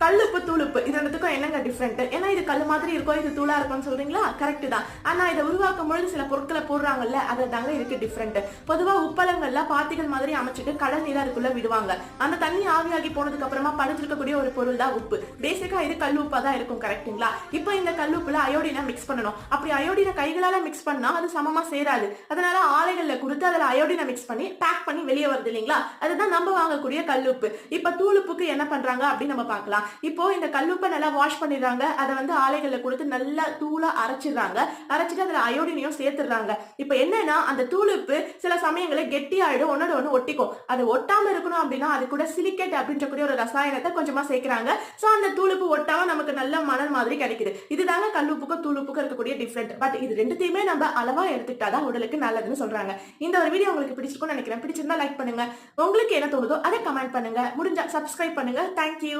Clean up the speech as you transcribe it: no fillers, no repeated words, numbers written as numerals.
கல்லுப்பு தூளுப்பு இது ரெண்டுத்துக்கும் என்னங்க டிஃபரெண்ட்? ஏன்னா இது கல்லு மாதிரி இருக்கும், இது தூளா இருக்கும்னு சொல்றீங்களா? கரெக்ட் தான். ஆனா இதை உருவாக்கும் பொழுது சில பொருட்களை போடுறாங்கல்ல, அது தாங்க இருக்கு டிஃபரெண்ட். பொதுவா உப்பளங்கள்ல பாத்திகள் மாதிரி அமைச்சிட்டு கடல் நீரா இருக்குள்ள விடுவாங்க. அந்த தண்ணி ஆவியாகி போனதுக்கு அப்புறமா படிஞ்சிருக்கக்கூடிய ஒரு பொருள் தான் உப்பு. பேசிக்கா இது கல் உப்பா தான் இருக்கும், கரெக்ட்டுங்களா? இப்போ இந்த கல்லுப்புல அயோடினை மிக்ஸ் பண்ணணும். அப்படி அயோடினை கைகளால மிக்ஸ் பண்ணா அது சமமா சேராது. அதனால ஆலைகள்ல கொடுத்து அதுல அயோடினை மிக்ஸ் பண்ணி பேக் பண்ணி வெளியே வருது இல்லைங்களா? அதுதான் நம்ம வாங்கக்கூடிய கல்லுப்பு. இப்ப தூளுப்புக்கு என்ன பண்றாங்க அப்படின்னு நம்ம பார்க்கலாம். இப்போ இந்த கல்லுப்பை நல்லா வாஷ் பண்ணிடுறாங்க. அதை வந்து ஆலைகள்ல கொடுத்து நல்லா தூளா அரைச்சிடுறாங்க. அரைச்சிட்டு அதுல அயோடினையும் சேர்த்துடுறாங்க. இப்போ என்னன்னா அந்த தூளுப்பு சில சமயங்களில் கெட்டி ஆயிடும், ஒன்னோட ஒன்று ஒட்டிக்கும். அது ஒட்டாம இருக்கணும் அப்படின்னா அது கூட சிலிக்கேட் அப்படின்ற கூடிய ஒரு ரசாயனத்தை கொஞ்சமா சேர்க்கிறாங்க. ஸோ அந்த தூளுப்பு ஒட்டாம நமக்கு நல்ல மணல் மாதிரி கிடைக்குது. இதுதாங்க கல்லுப்புக்கும் தூளுப்புக்கும் இருக்கக்கூடிய டிஃபரெண்ட். பட் இது ரெண்டுத்தையுமே நம்ம அளவா எடுத்துக்கிட்டாதான் உடலுக்கு நல்லதுன்னு சொல்றாங்க. இந்த ஒரு வீடியோ உங்களுக்கு பிடிச்சிருக்கும்னு நினைக்கிறேன். பிடிச்சிருந்தா லைக் பண்ணுங்க. உங்களுக்கு என்ன தோணுதோ அதை கமெண்ட் பண்ணுங்க. முடிஞ்சா சப்ஸ்கிரைப் பண்ணுங்க. தேங்க்யூ.